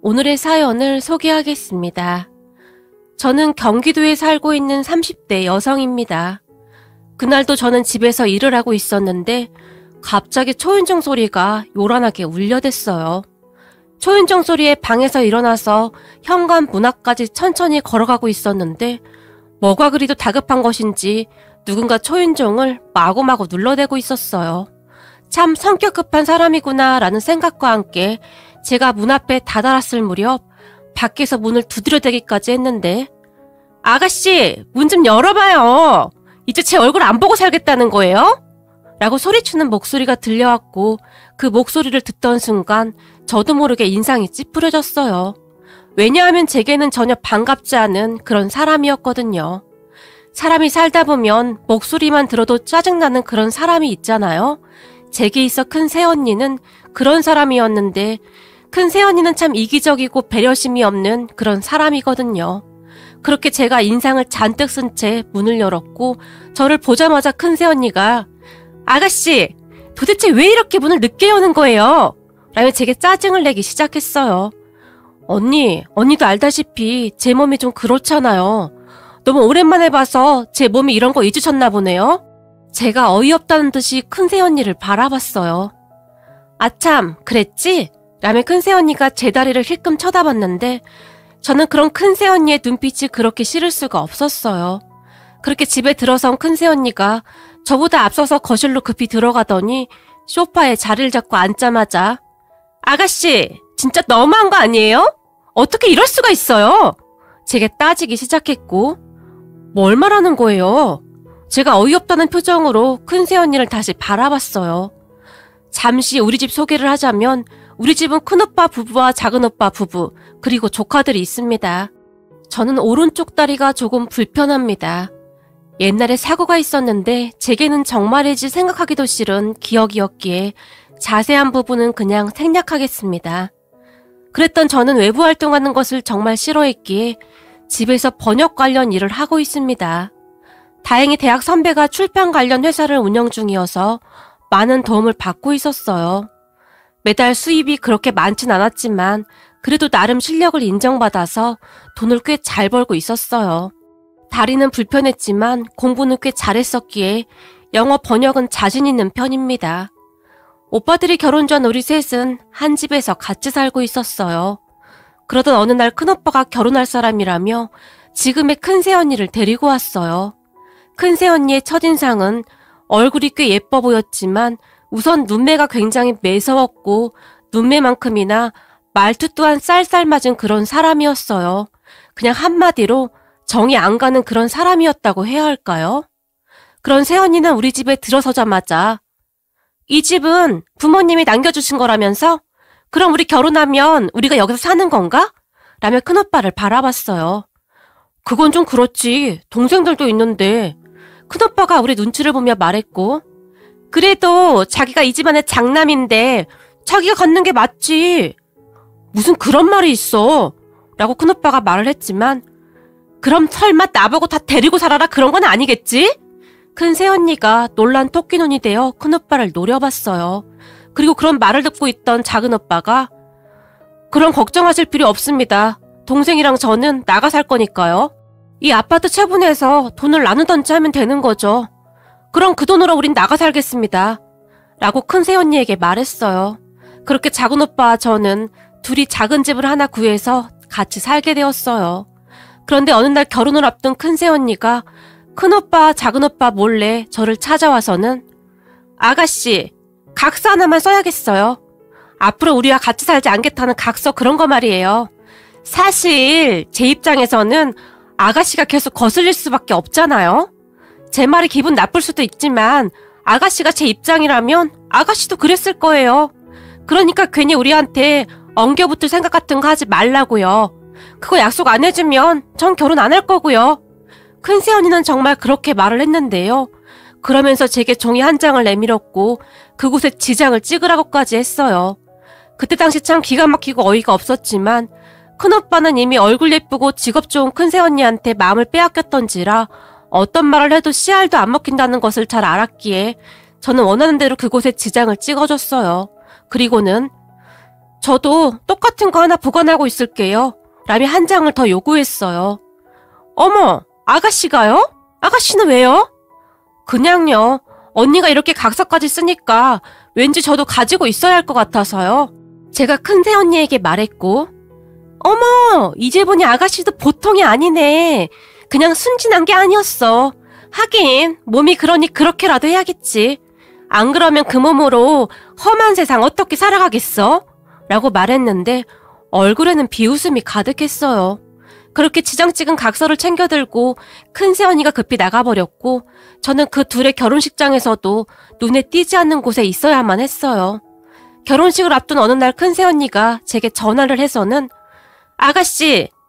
오늘의 사연을 소개하겠습니다. 저는 경기도에 살고 있는 30대 여성입니다. 그날도 저는 집에서 일을 하고 있었는데 갑자기 초인종 소리가 요란하게 울려댔어요. 초인종 소리에 방에서 일어나서 현관 문 앞까지 천천히 걸어가고 있었는데 뭐가 그리도 다급한 것인지 누군가 초인종을 마구마구 눌러대고 있었어요. 참 성격 급한 사람이구나 라는 생각과 함께 제가 문 앞에 다다랐을 무렵 밖에서 문을 두드려대기까지 했는데 아가씨, 문 좀 열어봐요. 이제 제 얼굴 안 보고 살겠다는 거예요? 라고 소리치는 목소리가 들려왔고 그 목소리를 듣던 순간 저도 모르게 인상이 찌푸려졌어요. 왜냐하면 제게는 전혀 반갑지 않은 그런 사람이었거든요. 사람이 살다 보면 목소리만 들어도 짜증나는 그런 사람이 있잖아요. 제게 있어 큰 새언니는 그런 사람이었는데 큰 새언니는 참 이기적이고 배려심이 없는 그런 사람이거든요. 그렇게 제가 인상을 잔뜩 쓴 채 문을 열었고 저를 보자마자 큰 새언니가 아가씨, 도대체 왜 이렇게 문을 늦게 여는 거예요? 라며 제게 짜증을 내기 시작했어요. 언니도 알다시피 제 몸이 좀 그렇잖아요. 너무 오랜만에 봐서 제 몸이 이런 거 잊으셨나 보네요. 제가 어이없다는 듯이 큰 새언니를 바라봤어요. 아참, 그랬지? 라며 큰 새언니가 제 다리를 힐끔 쳐다봤는데 저는 그런 큰 새언니의 눈빛이 그렇게 싫을 수가 없었어요. 그렇게 집에 들어선 큰 새언니가 저보다 앞서서 거실로 급히 들어가더니 소파에 자리를 잡고 앉자마자 아가씨, 진짜 너무한 거 아니에요? 어떻게 이럴 수가 있어요? 제게 따지기 시작했고 뭘 말하는 거예요? 제가 어이없다는 표정으로 큰 새언니를 다시 바라봤어요. 잠시 우리 집 소개를 하자면 우리 집은 큰오빠 부부와 작은오빠 부부 그리고 조카들이 있습니다. 저는 오른쪽 다리가 조금 불편합니다. 옛날에 사고가 있었는데 제게는 정말이지 생각하기도 싫은 기억이었기에 자세한 부분은 그냥 생략하겠습니다. 그랬던 저는 외부 활동하는 것을 정말 싫어했기에 집에서 번역 관련 일을 하고 있습니다. 다행히 대학 선배가 출판 관련 회사를 운영 중이어서 많은 도움을 받고 있었어요. 매달 수입이 그렇게 많진 않았지만 그래도 나름 실력을 인정받아서 돈을 꽤 잘 벌고 있었어요. 다리는 불편했지만 공부는 꽤 잘했었기에 영어 번역은 자신 있는 편입니다. 오빠들이 결혼 전 우리 셋은 한 집에서 같이 살고 있었어요. 그러던 어느 날 큰오빠가 결혼할 사람이라며 지금의 큰 새언니를 데리고 왔어요. 큰 새언니의 첫인상은 얼굴이 꽤 예뻐 보였지만 우선 눈매가 굉장히 매서웠고 눈매만큼이나 말투 또한 쌀쌀맞은 그런 사람이었어요. 그냥 한마디로 정이 안 가는 그런 사람이었다고 해야 할까요? 그런 새언니는 우리 집에 들어서자마자 이 집은 부모님이 남겨주신 거라면서? 그럼 우리 결혼하면 우리가 여기서 사는 건가? 라며 큰오빠를 바라봤어요. 그건 좀 그렇지. 동생들도 있는데. 큰오빠가 우리 눈치를 보며 말했고 그래도 자기가 이 집안의 장남인데 자기가 갖는 게 맞지. 무슨 그런 말이 있어. 라고 큰오빠가 말을 했지만 그럼 설마 나보고 다 데리고 살아라 그런 건 아니겠지? 큰 새언니가 놀란 토끼 눈이 되어 큰오빠를 노려봤어요. 그리고 그런 말을 듣고 있던 작은오빠가 그럼 걱정하실 필요 없습니다. 동생이랑 저는 나가 살 거니까요. 이 아파트 처분해서 돈을 나누던지 하면 되는 거죠. 그럼 그 돈으로 우린 나가 살겠습니다. 라고 큰 새언니에게 말했어요. 그렇게 작은오빠와 저는 둘이 작은 집을 하나 구해서 같이 살게 되었어요. 그런데 어느 날 결혼을 앞둔 큰 새언니가 큰오빠, 작은오빠 몰래 저를 찾아와서는 아가씨, 각서 하나만 써야겠어요. 앞으로 우리와 같이 살지 않겠다는 각서 그런 거 말이에요. 사실 제 입장에서는 아가씨가 계속 거슬릴 수밖에 없잖아요. 제 말이 기분 나쁠 수도 있지만 아가씨가 제 입장이라면 아가씨도 그랬을 거예요. 그러니까 괜히 우리한테 엉겨붙을 생각 같은 거 하지 말라고요. 그거 약속 안 해주면 전 결혼 안 할 거고요. 큰 새언니는 정말 그렇게 말을 했는데요. 그러면서 제게 종이 한 장을 내밀었고 그곳에 지장을 찍으라고까지 했어요. 그때 당시 참 기가 막히고 어이가 없었지만 큰오빠는 이미 얼굴 예쁘고 직업 좋은 큰 새언니한테 마음을 빼앗겼던지라 어떤 말을 해도 씨알도 안 먹힌다는 것을 잘 알았기에 저는 원하는 대로 그곳에 지장을 찍어줬어요. 그리고는 저도 똑같은 거 하나 보관하고 있을게요. 라며 한 장을 더 요구했어요. 어머, 아가씨가요? 아가씨는 왜요? 그냥요. 언니가 이렇게 각서까지 쓰니까 왠지 저도 가지고 있어야 할 것 같아서요. 제가 큰 새언니에게 말했고, 어머, 이제 보니 아가씨도 보통이 아니네. 그냥 순진한 게 아니었어. 하긴 몸이 그러니 그렇게라도 해야겠지. 안 그러면 그 몸으로 험한 세상 어떻게 살아가겠어? 라고 말했는데 얼굴에는 비웃음이 가득했어요. 그렇게 지장 찍은 각서를 챙겨들고 큰 새언니가 급히 나가버렸고 저는 그 둘의 결혼식장에서도 눈에 띄지 않는 곳에 있어야만 했어요. 결혼식을 앞둔 어느 날 큰 새언니가 제게 전화를 해서는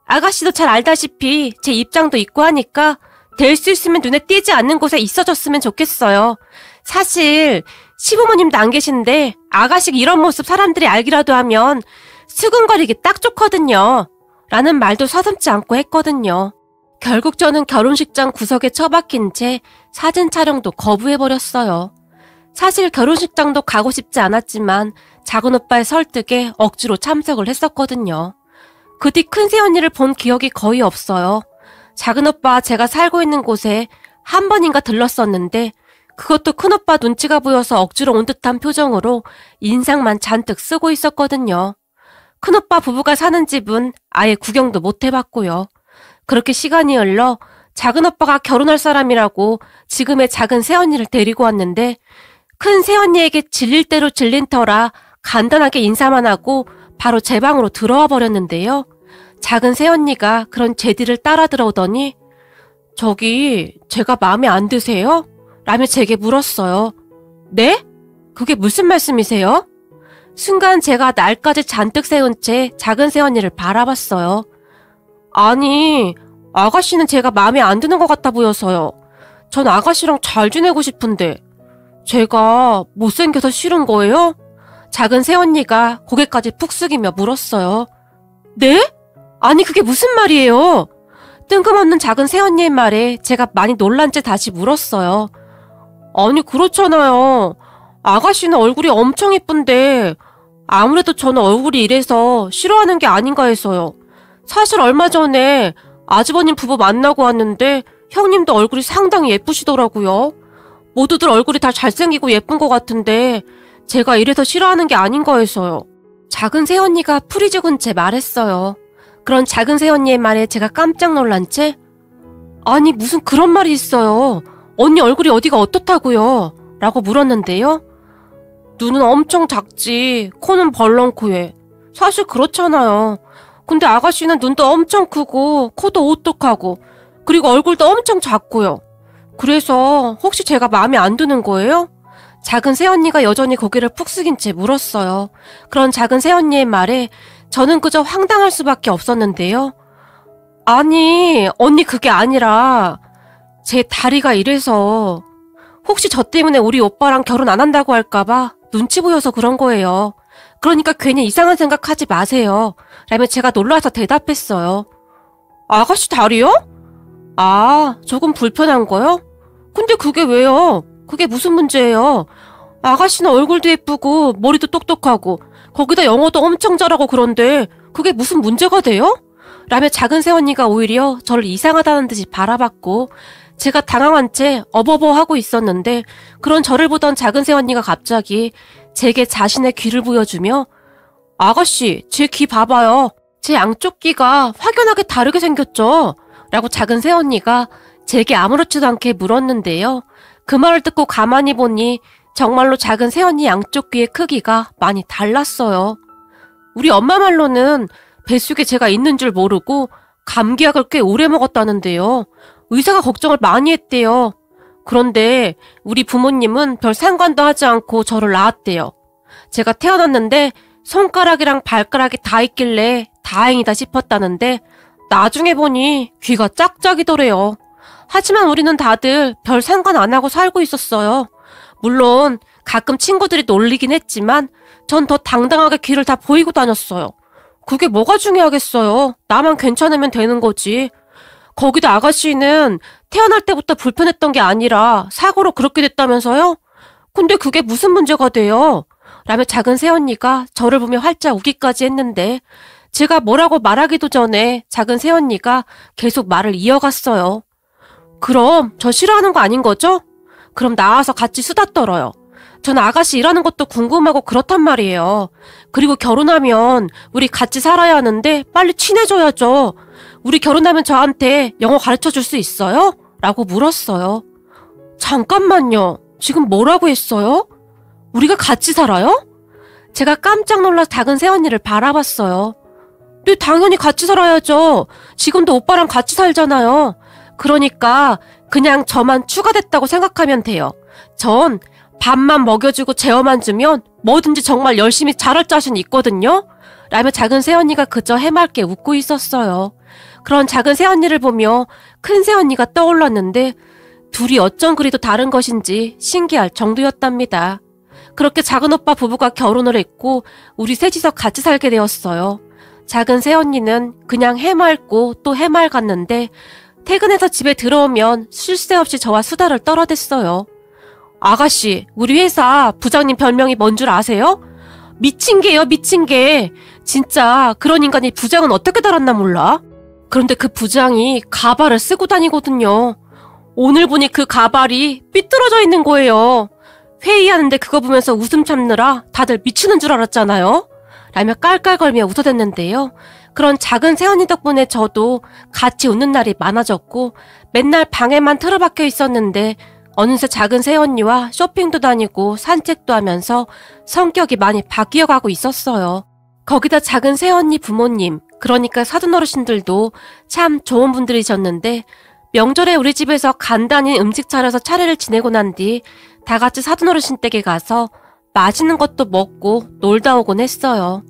아가씨도 잘 알다시피 제 입장도 있고 하니까 될 수 있으면 눈에 띄지 않는 곳에 있어줬으면 좋겠어요. 사실 시부모님도 안 계신데 아가씨 이런 모습 사람들이 알기라도 하면 수근거리기 딱 좋거든요. 라는 말도 서슴지 않고 했거든요. 결국 저는 결혼식장 구석에 처박힌 채 사진 촬영도 거부해버렸어요. 사실 결혼식장도 가고 싶지 않았지만 작은 오빠의 설득에 억지로 참석을 했었거든요. 그 뒤 큰 새언니를 본 기억이 거의 없어요. 작은 오빠와 제가 살고 있는 곳에 한 번인가 들렀었는데 그것도 큰오빠 눈치가 보여서 억지로 온 듯한 표정으로 인상만 잔뜩 쓰고 있었거든요. 큰오빠 부부가 사는 집은 아예 구경도 못 해봤고요. 그렇게 시간이 흘러 작은 오빠가 결혼할 사람이라고 지금의 작은 새언니를 데리고 왔는데 큰 새언니에게 질릴 대로 질린 터라 간단하게 인사만 하고 바로 제 방으로 들어와 버렸는데요. 작은 새언니가 그런 제 뒤를 따라 들어오더니 저기 제가 마음에 안 드세요? 라며 제게 물었어요. 네? 그게 무슨 말씀이세요? 순간 제가 날까지 잔뜩 세운 채 작은 새언니를 바라봤어요. 아니, 아가씨는 제가 마음에 안 드는 것 같아 보여서요. 전 아가씨랑 잘 지내고 싶은데 제가 못생겨서 싫은 거예요? 작은 새언니가 고개까지 푹 숙이며 물었어요. 네? 아니 그게 무슨 말이에요? 뜬금없는 작은 새언니의 말에 제가 많이 놀란 채 다시 물었어요. 아니 그렇잖아요. 아가씨는 얼굴이 엄청 예쁜데 아무래도 저는 얼굴이 이래서 싫어하는 게 아닌가 해서요. 사실 얼마 전에 아주버님 부부 만나고 왔는데 형님도 얼굴이 상당히 예쁘시더라고요. 모두들 얼굴이 다 잘생기고 예쁜 것 같은데 제가 이래서 싫어하는 게 아닌가 해서요. 작은 새언니가 풀이 죽은 채 말했어요. 그런 작은 새언니의 말에 제가 깜짝 놀란 채 아니 무슨 그런 말이 있어요. 언니 얼굴이 어디가 어떻다고요? 라고 물었는데요. 눈은 엄청 작지 코는 벌렁코에 사실 그렇잖아요. 근데 아가씨는 눈도 엄청 크고 코도 오똑하고 그리고 얼굴도 엄청 작고요. 그래서 혹시 제가 마음에 안 드는 거예요? 작은 새언니가 여전히 고개를 푹 숙인 채 물었어요. 그런 작은 새언니의 말에 저는 그저 황당할 수밖에 없었는데요. 아니, 언니 그게 아니라 제 다리가 이래서 혹시 저 때문에 우리 오빠랑 결혼 안 한다고 할까봐 눈치 보여서 그런 거예요. 그러니까 괜히 이상한 생각하지 마세요. 라며 제가 놀라서 대답했어요. 아가씨 다리요? 아, 조금 불편한 거요? 근데 그게 왜요? 그게 무슨 문제예요? 아가씨는 얼굴도 예쁘고 머리도 똑똑하고 거기다 영어도 엄청 잘하고 그런데 그게 무슨 문제가 돼요? 라며 작은 새언니가 오히려 저를 이상하다는 듯이 바라봤고 제가 당황한 채 어버버 하고 있었는데 그런 저를 보던 작은 새언니가 갑자기 제게 자신의 귀를 보여주며 아가씨, 제 귀 봐봐요. 제 양쪽 귀가 확연하게 다르게 생겼죠? 라고 작은 새언니가 제게 아무렇지도 않게 물었는데요. 그 말을 듣고 가만히 보니 정말로 작은 새언니 양쪽 귀의 크기가 많이 달랐어요. 우리 엄마 말로는 뱃속에 제가 있는 줄 모르고 감기약을 꽤 오래 먹었다는데요. 의사가 걱정을 많이 했대요. 그런데 우리 부모님은 별 상관도 하지 않고 저를 낳았대요. 제가 태어났는데 손가락이랑 발가락이 다 있길래 다행이다 싶었다는데 나중에 보니 귀가 짝짝이더래요. 하지만 우리는 다들 별 상관 안 하고 살고 있었어요. 물론 가끔 친구들이 놀리긴 했지만 전 더 당당하게 귀를 다 보이고 다녔어요. 그게 뭐가 중요하겠어요. 나만 괜찮으면 되는 거지. 거기다 아가씨는 태어날 때부터 불편했던 게 아니라 사고로 그렇게 됐다면서요? 근데 그게 무슨 문제가 돼요? 라며 작은 새언니가 저를 보며 활짝 웃기까지 했는데 제가 뭐라고 말하기도 전에 작은 새언니가 계속 말을 이어갔어요. 그럼 저 싫어하는 거 아닌 거죠? 그럼 나와서 같이 수다 떨어요. 전 아가씨 일하는 것도 궁금하고 그렇단 말이에요. 그리고 결혼하면 우리 같이 살아야 하는데 빨리 친해져야죠. 우리 결혼하면 저한테 영어 가르쳐 줄 수 있어요? 라고 물었어요. 잠깐만요. 지금 뭐라고 했어요? 우리가 같이 살아요? 제가 깜짝 놀라 작은 새언니를 바라봤어요. 네, 당연히 같이 살아야죠. 지금도 오빠랑 같이 살잖아요. 그러니까 그냥 저만 추가됐다고 생각하면 돼요. 전 밥만 먹여주고 재워만 주면 뭐든지 정말 열심히 잘할 자신 있거든요. 라며 작은 새언니가 그저 해맑게 웃고 있었어요. 그런 작은 새언니를 보며 큰 새언니가 떠올랐는데 둘이 어쩜 그리도 다른 것인지 신기할 정도였답니다. 그렇게 작은 오빠 부부가 결혼을 했고 우리 셋이서 같이 살게 되었어요. 작은 새언니는 그냥 해맑고 또 해맑았는데 퇴근해서 집에 들어오면 쉴 새 없이 저와 수다를 떨어댔어요. 아가씨, 우리 회사 부장님 별명이 뭔 줄 아세요? 미친 개요, 미친 개. 진짜 그런 인간이 부장은 어떻게 달았나 몰라. 그런데 그 부장이 가발을 쓰고 다니거든요. 오늘 보니 그 가발이 삐뚤어져 있는 거예요. 회의하는데 그거 보면서 웃음 참느라 다들 미치는 줄 알았잖아요. 라며 깔깔거리며 웃어댔는데요. 그런 작은 새언니 덕분에 저도 같이 웃는 날이 많아졌고 맨날 방에만 틀어박혀 있었는데 어느새 작은 새언니와 쇼핑도 다니고 산책도 하면서 성격이 많이 바뀌어가고 있었어요. 거기다 작은 새언니 부모님, 그러니까 사돈어르신들도 참 좋은 분들이셨는데 명절에 우리 집에서 간단히 음식 차려서 차례를 지내고 난 뒤 다 같이 사돈어르신 댁에 가서 맛있는 것도 먹고 놀다 오곤 했어요.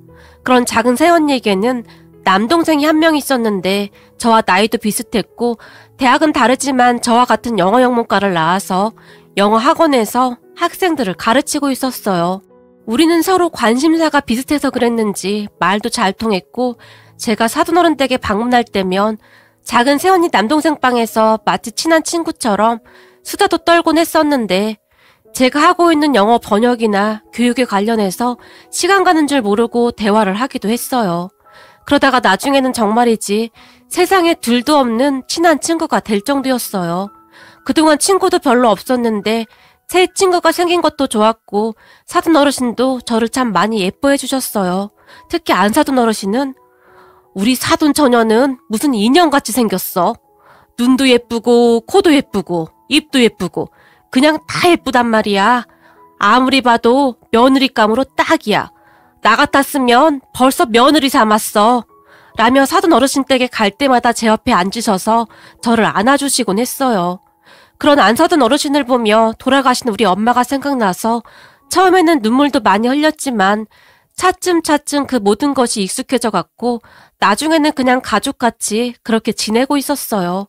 그런 작은 새언니에게는 남동생이 한 명 있었는데 저와 나이도 비슷했고 대학은 다르지만 저와 같은 영어 영문과를 나와서 영어 학원에서 학생들을 가르치고 있었어요. 우리는 서로 관심사가 비슷해서 그랬는지 말도 잘 통했고 제가 사돈어른 댁에 방문할 때면 작은 새언니 남동생 방에서 마치 친한 친구처럼 수다도 떨곤 했었는데 제가 하고 있는 영어 번역이나 교육에 관련해서 시간 가는 줄 모르고 대화를 하기도 했어요. 그러다가 나중에는 정말이지 세상에 둘도 없는 친한 친구가 될 정도였어요. 그동안 친구도 별로 없었는데 새 친구가 생긴 것도 좋았고 사돈 어르신도 저를 참 많이 예뻐해 주셨어요. 특히 안사돈 어르신은 우리 사돈 처녀는 무슨 인형같이 생겼어. 눈도 예쁘고 코도 예쁘고 입도 예쁘고 그냥 다 예쁘단 말이야. 아무리 봐도 며느리감으로 딱이야. 나 같았으면 벌써 며느리 삼았어. 라며 사돈 어르신 댁에 갈 때마다 제 옆에 앉으셔서 저를 안아주시곤 했어요. 그런 안사돈 어르신을 보며 돌아가신 우리 엄마가 생각나서 처음에는 눈물도 많이 흘렸지만 차츰차츰 그 모든 것이 익숙해져 갔고 나중에는 그냥 가족같이 그렇게 지내고 있었어요.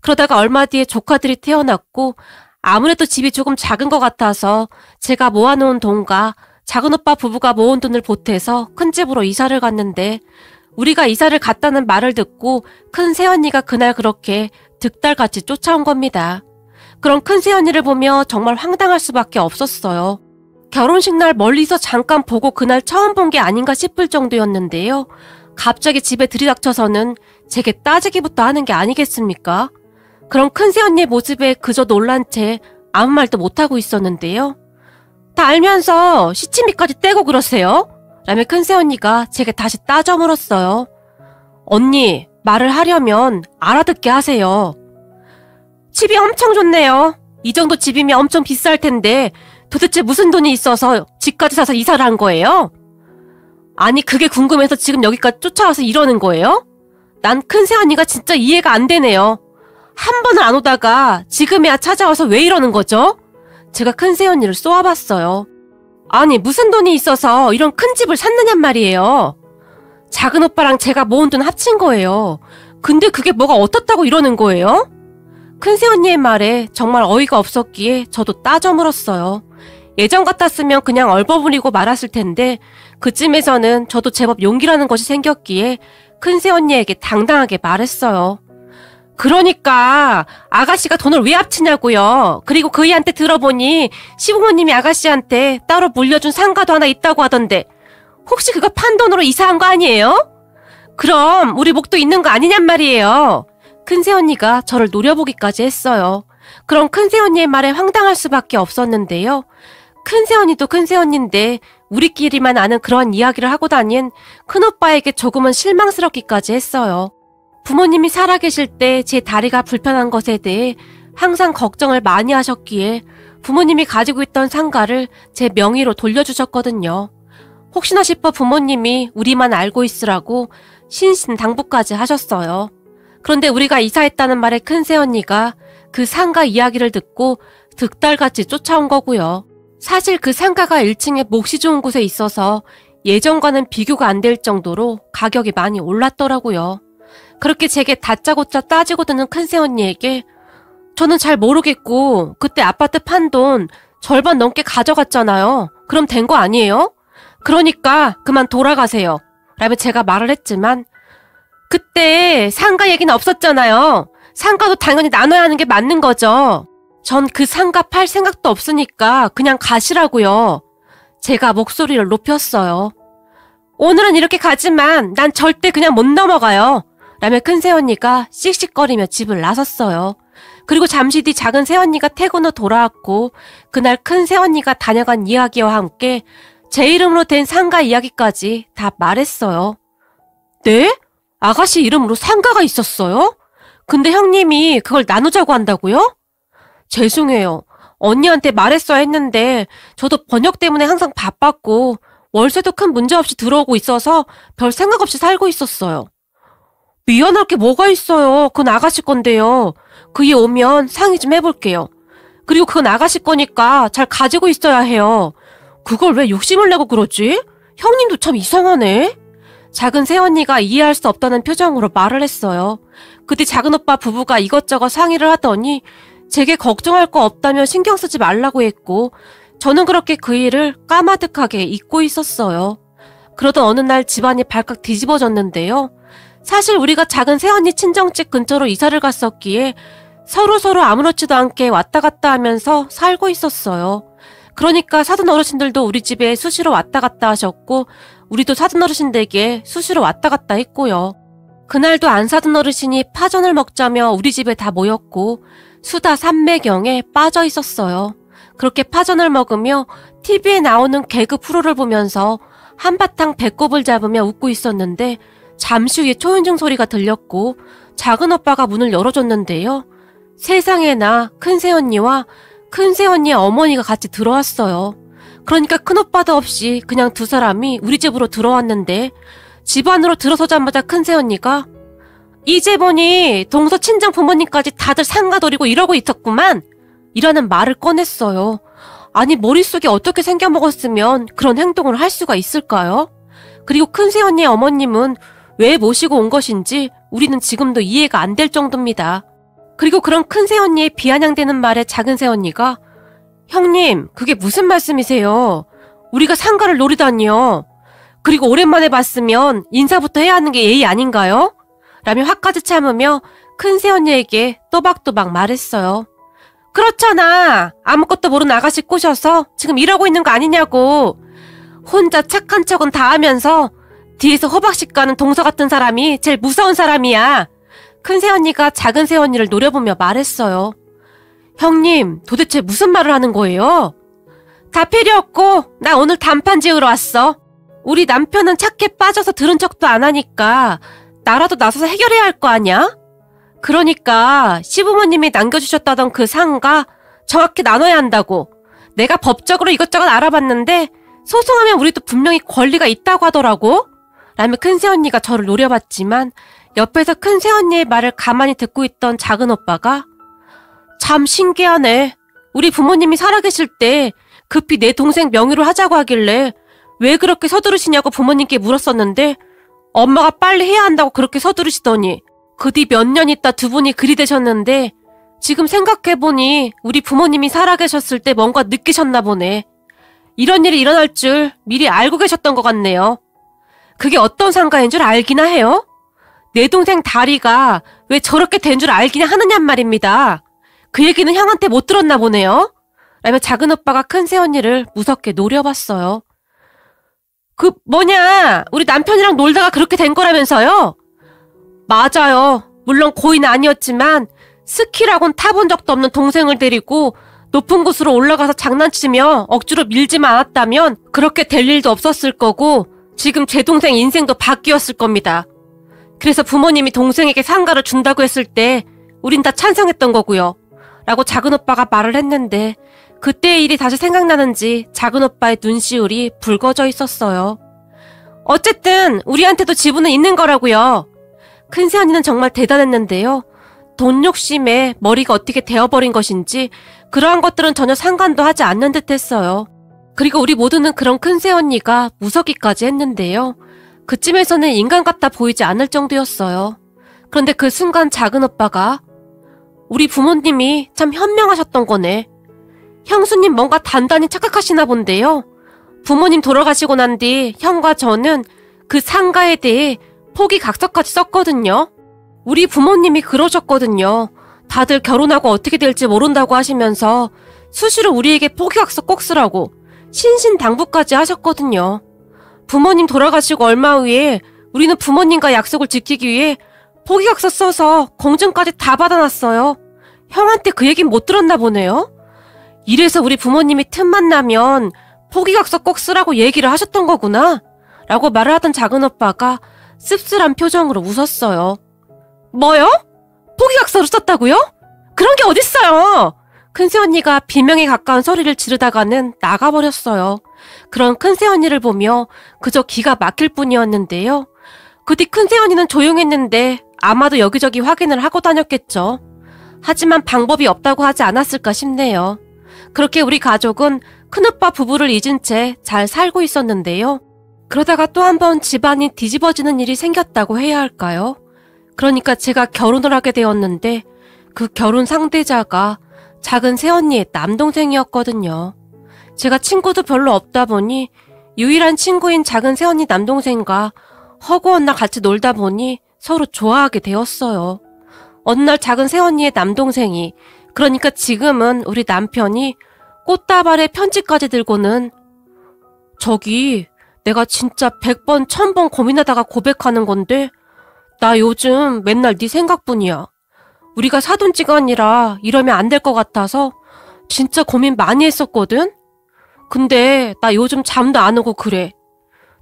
그러다가 얼마 뒤에 조카들이 태어났고 아무래도 집이 조금 작은 것 같아서 제가 모아놓은 돈과 작은 오빠 부부가 모은 돈을 보태서 큰 집으로 이사를 갔는데 우리가 이사를 갔다는 말을 듣고 큰 새언니가 그날 그렇게 득달같이 쫓아온 겁니다. 그런 큰 새언니를 보며 정말 황당할 수밖에 없었어요. 결혼식 날 멀리서 잠깐 보고 그날 처음 본 게 아닌가 싶을 정도였는데요. 갑자기 집에 들이닥쳐서는 제게 따지기부터 하는 게 아니겠습니까? 그런 큰 새언니의 모습에 그저 놀란 채 아무 말도 못하고 있었는데요. 다 알면서 시치미까지 떼고 그러세요? 라며 큰 새언니가 제게 다시 따져 물었어요. 언니, 말을 하려면 알아듣게 하세요. 집이 엄청 좋네요. 이 정도 집이면 엄청 비쌀 텐데 도대체 무슨 돈이 있어서 집까지 사서 이사를 한 거예요? 아니 그게 궁금해서 지금 여기까지 쫓아와서 이러는 거예요? 난 큰 새언니가 진짜 이해가 안 되네요. 한 번을 안 오다가 지금에야 찾아와서 왜 이러는 거죠? 제가 큰 새언니를 쏘아봤어요. 아니 무슨 돈이 있어서 이런 큰 집을 샀느냔 말이에요. 작은 오빠랑 제가 모은 돈 합친 거예요. 근데 그게 뭐가 어떻다고 이러는 거예요? 큰 새언니의 말에 정말 어이가 없었기에 저도 따져 물었어요. 예전 같았으면 그냥 얼버무리고 말았을 텐데 그쯤에서는 저도 제법 용기라는 것이 생겼기에 큰 새언니에게 당당하게 말했어요. 그러니까 아가씨가 돈을 왜 합치냐고요. 그리고 그이한테 들어보니 시부모님이 아가씨한테 따로 물려준 상가도 하나 있다고 하던데 혹시 그거 판돈으로 이사한 거 아니에요? 그럼 우리 목도 있는 거 아니냔 말이에요. 큰새언니가 저를 노려보기까지 했어요. 그럼 큰새언니의 말에 황당할 수밖에 없었는데요. 큰새언니도 큰새언니인데 우리끼리만 아는 그런 이야기를 하고 다닌 큰오빠에게 조금은 실망스럽기까지 했어요. 부모님이 살아계실 때 제 다리가 불편한 것에 대해 항상 걱정을 많이 하셨기에 부모님이 가지고 있던 상가를 제 명의로 돌려주셨거든요. 혹시나 싶어 부모님이 우리만 알고 있으라고 신신당부까지 하셨어요. 그런데 우리가 이사했다는 말에 큰새언니가 그 상가 이야기를 듣고 득달같이 쫓아온 거고요. 사실 그 상가가 1층에 몫이 좋은 곳에 있어서 예전과는 비교가 안 될 정도로 가격이 많이 올랐더라고요. 그렇게 제게 다짜고짜 따지고 드는 큰새언니에게 저는 잘 모르겠고 그때 아파트 판 돈 절반 넘게 가져갔잖아요. 그럼 된 거 아니에요? 그러니까 그만 돌아가세요. 라며 제가 말을 했지만 그때 상가 얘기는 없었잖아요. 상가도 당연히 나눠야 하는 게 맞는 거죠. 전 그 상가 팔 생각도 없으니까 그냥 가시라고요. 제가 목소리를 높였어요. 오늘은 이렇게 가지만 난 절대 그냥 못 넘어가요. 라며 큰새언니가 씩씩거리며 집을 나섰어요. 그리고 잠시 뒤 작은 새언니가 퇴근 후 돌아왔고 그날 큰 새언니가 다녀간 이야기와 함께 제 이름으로 된 상가 이야기까지 다 말했어요. 네? 아가씨 이름으로 상가가 있었어요? 근데 형님이 그걸 나누자고 한다고요? 죄송해요. 언니한테 말했어야 했는데 저도 번역 때문에 항상 바빴고 월세도 큰 문제 없이 들어오고 있어서 별 생각 없이 살고 있었어요. 미안할 게 뭐가 있어요. 그건 아가씨 건데요. 그이 오면 상의 좀 해볼게요. 그리고 그건 아가씨 거니까 잘 가지고 있어야 해요. 그걸 왜 욕심을 내고 그러지? 형님도 참 이상하네. 작은 새언니가 이해할 수 없다는 표정으로 말을 했어요. 그때 작은 오빠 부부가 이것저것 상의를 하더니 제게 걱정할 거 없다며 신경 쓰지 말라고 했고 저는 그렇게 그 일을 까마득하게 잊고 있었어요. 그러던 어느 날 집안이 발칵 뒤집어졌는데요. 사실 우리가 작은 새언니 친정집 근처로 이사를 갔었기에 서로 아무렇지도 않게 왔다 갔다 하면서 살고 있었어요. 그러니까 사돈 어르신들도 우리 집에 수시로 왔다 갔다 하셨고 우리도 사돈 어르신들에게 수시로 왔다 갔다 했고요. 그날도 안사돈 어르신이 파전을 먹자며 우리 집에 다 모였고 수다 삼매경에 빠져 있었어요. 그렇게 파전을 먹으며 TV에 나오는 개그 프로를 보면서 한바탕 배꼽을 잡으며 웃고 있었는데 잠시 후에 초인종 소리가 들렸고 작은 오빠가 문을 열어줬는데요. 세상에나 큰새언니와 큰새언니의 어머니가 같이 들어왔어요. 그러니까 큰오빠도 없이 그냥 두 사람이 우리 집으로 들어왔는데 집 안으로 들어서자마자 큰새언니가 이제 보니 동서 친정 부모님까지 다들 상가돌이고 이러고 있었구만 이라는 말을 꺼냈어요. 아니 머릿속에 어떻게 생겨먹었으면 그런 행동을 할 수가 있을까요? 그리고 큰새언니의 어머님은 왜 모시고 온 것인지 우리는 지금도 이해가 안 될 정도입니다. 그리고 그런 큰새언니의 비아냥대는 말에 작은 새언니가 형님 그게 무슨 말씀이세요? 우리가 상가를 노리다니요. 그리고 오랜만에 봤으면 인사부터 해야 하는 게 예의 아닌가요? 라며 화까지 참으며 큰새언니에게 또박또박 말했어요. 그렇잖아. 아무것도 모르는 아가씨 꼬셔서 지금 이러고 있는 거 아니냐고. 혼자 착한 척은 다 하면서 뒤에서 호박씨 까는 동서 같은 사람이 제일 무서운 사람이야. 큰새언니가 작은 새언니를 노려보며 말했어요. 형님, 도대체 무슨 말을 하는 거예요? 다 필요 없고 나 오늘 단판 지으러 왔어. 우리 남편은 착해 빠져서 들은 척도 안 하니까 나라도 나서서 해결해야 할 거 아냐? 그러니까 시부모님이 남겨주셨다던 그 상가 정확히 나눠야 한다고. 내가 법적으로 이것저것 알아봤는데 소송하면 우리도 분명히 권리가 있다고 하더라고. 라며 큰새언니가 저를 노려봤지만 옆에서 큰새언니의 말을 가만히 듣고 있던 작은 오빠가 참 신기하네. 우리 부모님이 살아계실 때 급히 내 동생 명의로 하자고 하길래 왜 그렇게 서두르시냐고 부모님께 물었었는데 엄마가 빨리 해야 한다고 그렇게 서두르시더니 그 뒤 몇 년 있다 두 분이 그리 되셨는데 지금 생각해보니 우리 부모님이 살아계셨을 때 뭔가 느끼셨나 보네. 이런 일이 일어날 줄 미리 알고 계셨던 것 같네요. 그게 어떤 상가인 줄 알기나 해요? 내 동생 다리가 왜 저렇게 된 줄 알긴 하느냔 말입니다. 그 얘기는 형한테 못 들었나 보네요. 라며 작은 오빠가 큰 새언니를 무섭게 노려봤어요. 우리 남편이랑 놀다가 그렇게 된 거라면서요? 맞아요. 물론 고의는 아니었지만 스키라곤 타본 적도 없는 동생을 데리고 높은 곳으로 올라가서 장난치며 억지로 밀지만 않았다면 그렇게 될 일도 없었을 거고 지금 제 동생 인생도 바뀌었을 겁니다. 그래서 부모님이 동생에게 상가를 준다고 했을 때 우린 다 찬성했던 거고요. 라고 작은 오빠가 말을 했는데 그때의 일이 다시 생각나는지 작은 오빠의 눈시울이 붉어져 있었어요. 어쨌든 우리한테도 지분은 있는 거라고요. 큰 새언니는 정말 대단했는데요. 돈 욕심에 머리가 어떻게 되어버린 것인지 그러한 것들은 전혀 상관도 하지 않는 듯 했어요. 그리고 우리 모두는 그런 큰 새언니가 무섭기까지 했는데요. 그쯤에서는 인간 같아 보이지 않을 정도였어요. 그런데 그 순간 작은 오빠가 우리 부모님이 참 현명하셨던 거네. 형수님 뭔가 단단히 착각하시나 본데요. 부모님 돌아가시고 난 뒤 형과 저는 그 상가에 대해 포기각서까지 썼거든요. 우리 부모님이 그러셨거든요. 다들 결혼하고 어떻게 될지 모른다고 하시면서 수시로 우리에게 포기각서 꼭 쓰라고 신신당부까지 하셨거든요. 부모님 돌아가시고 얼마 후에 우리는 부모님과 약속을 지키기 위해 포기각서 써서 공증까지 다 받아놨어요. 형한테 그 얘긴 못 들었나 보네요. 이래서 우리 부모님이 틈만 나면 포기각서 꼭 쓰라고 얘기를 하셨던 거구나 라고 말을 하던 작은 오빠가 씁쓸한 표정으로 웃었어요. 뭐요? 포기각서를 썼다고요? 그런 게 어딨어요. 큰새언니가 비명에 가까운 소리를 지르다가는 나가버렸어요. 그런 큰새언니를 보며 그저 기가 막힐 뿐이었는데요. 그 뒤 큰새언니는 조용했는데 아마도 여기저기 확인을 하고 다녔겠죠. 하지만 방법이 없다고 하지 않았을까 싶네요. 그렇게 우리 가족은 큰오빠 부부를 잊은 채 잘 살고 있었는데요. 그러다가 또 한 번 집안이 뒤집어지는 일이 생겼다고 해야 할까요? 그러니까 제가 결혼을 하게 되었는데 그 결혼 상대자가 작은 새언니의 남동생이었거든요. 제가 친구도 별로 없다 보니 유일한 친구인 작은 새언니 남동생과 허구한 날 같이 놀다 보니 서로 좋아하게 되었어요. 어느 날 작은 새언니의 남동생이, 그러니까 지금은 우리 남편이 꽃다발에 편지까지 들고는 저기 내가 진짜 100번 1000번 고민하다가 고백하는 건데 나 요즘 맨날 네 생각뿐이야. 우리가 사돈지간이라 이러면 안 될 것 같아서 진짜 고민 많이 했었거든? 근데 나 요즘 잠도 안 오고 그래.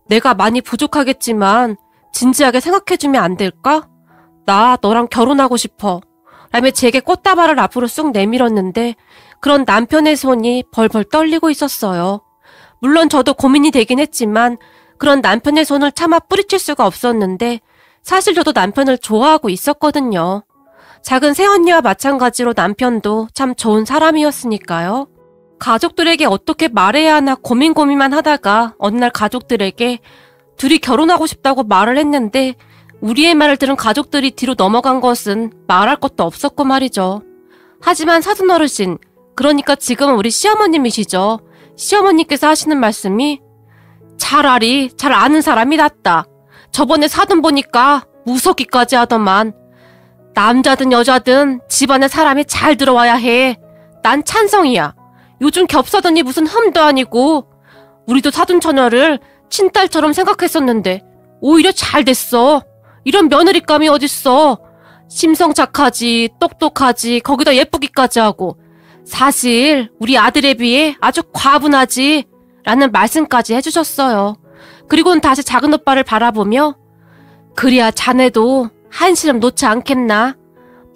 내가 많이 부족하겠지만 진지하게 생각해주면 안 될까? 나 너랑 결혼하고 싶어. 라며 제게 꽃다발을 앞으로 쑥 내밀었는데 그런 남편의 손이 벌벌 떨리고 있었어요. 물론 저도 고민이 되긴 했지만 그런 남편의 손을 차마 뿌리칠 수가 없었는데 사실 저도 남편을 좋아하고 있었거든요. 작은 새언니와 마찬가지로 남편도 참 좋은 사람이었으니까요. 가족들에게 어떻게 말해야 하나 고민만 하다가 어느 날 가족들에게 둘이 결혼하고 싶다고 말을 했는데 우리의 말을 들은 가족들이 뒤로 넘어간 것은 말할 것도 없었고 말이죠. 하지만 사돈 어르신, 그러니까 지금은 우리 시어머님이시죠. 시어머님께서 하시는 말씀이 차라리 잘 아는 사람이 낫다. 저번에 사돈 보니까 무섭기까지 하더만. 남자든 여자든 집안에 사람이 잘 들어와야 해. 난 찬성이야. 요즘 겹사돈이 무슨 흠도 아니고. 우리도 사돈 처녀를 친딸처럼 생각했었는데 오히려 잘 됐어. 이런 며느리감이 어딨어. 심성 착하지, 똑똑하지, 거기다 예쁘기까지 하고. 사실 우리 아들에 비해 아주 과분하지 라는 말씀까지 해주셨어요. 그리고는 다시 작은 오빠를 바라보며 그래야 자네도 한시름 놓지 않겠나?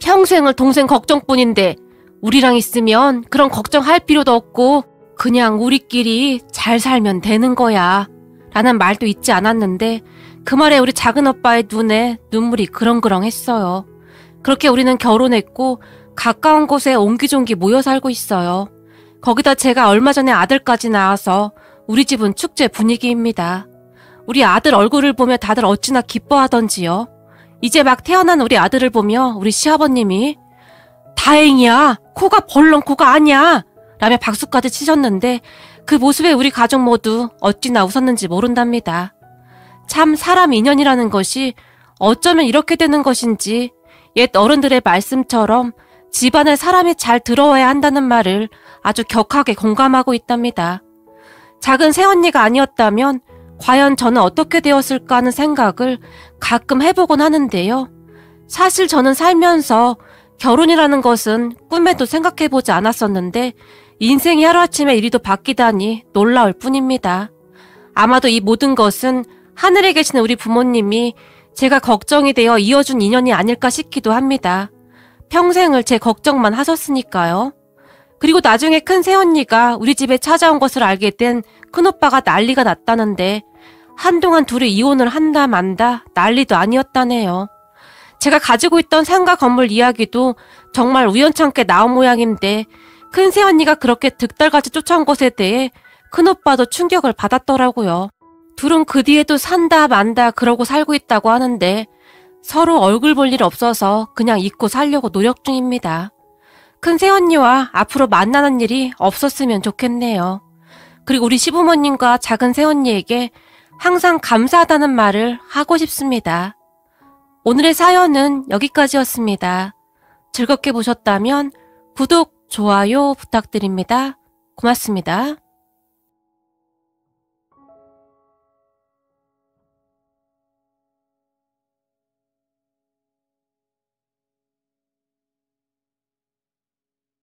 평생을 동생 걱정뿐인데 우리랑 있으면 그런 걱정할 필요도 없고 그냥 우리끼리 잘 살면 되는 거야 라는 말도 잊지 않았는데 그 말에 우리 작은 오빠의 눈에 눈물이 그렁그렁했어요. 그렇게 우리는 결혼했고 가까운 곳에 옹기종기 모여 살고 있어요. 거기다 제가 얼마 전에 아들까지 낳아서 우리 집은 축제 분위기입니다. 우리 아들 얼굴을 보며 다들 어찌나 기뻐하던지요. 이제 막 태어난 우리 아들을 보며 우리 시아버님이 다행이야, 코가 벌렁코가 아니야 라며 박수까지 치셨는데 그 모습에 우리 가족 모두 어찌나 웃었는지 모른답니다. 참 사람 인연이라는 것이 어쩌면 이렇게 되는 것인지 옛 어른들의 말씀처럼 집안에 사람이 잘 들어와야 한다는 말을 아주 격하게 공감하고 있답니다. 작은 새언니가 아니었다면 과연 저는 어떻게 되었을까 하는 생각을 가끔 해보곤 하는데요. 사실 저는 살면서 결혼이라는 것은 꿈에도 생각해보지 않았었는데 인생이 하루아침에 이리도 바뀌다니 놀라울 뿐입니다. 아마도 이 모든 것은 하늘에 계시는 우리 부모님이 제가 걱정이 되어 이어준 인연이 아닐까 싶기도 합니다. 평생을 제 걱정만 하셨으니까요. 그리고 나중에 큰 새언니가 우리 집에 찾아온 것을 알게 된 큰오빠가 난리가 났다는데 한동안 둘이 이혼을 한다 만다 난리도 아니었다네요. 제가 가지고 있던 상가 건물 이야기도 정말 우연찮게 나온 모양인데 큰 새언니가 그렇게 득달같이 쫓아온 것에 대해 큰오빠도 충격을 받았더라고요. 둘은 그 뒤에도 산다 만다 그러고 살고 있다고 하는데 서로 얼굴 볼 일 없어서 그냥 잊고 살려고 노력 중입니다. 큰 새언니와 앞으로 만나는 일이 없었으면 좋겠네요. 그리고 우리 시부모님과 작은 새언니에게 항상 감사하다는 말을 하고 싶습니다. 오늘의 사연은 여기까지였습니다. 즐겁게 보셨다면 구독, 좋아요 부탁드립니다. 고맙습니다.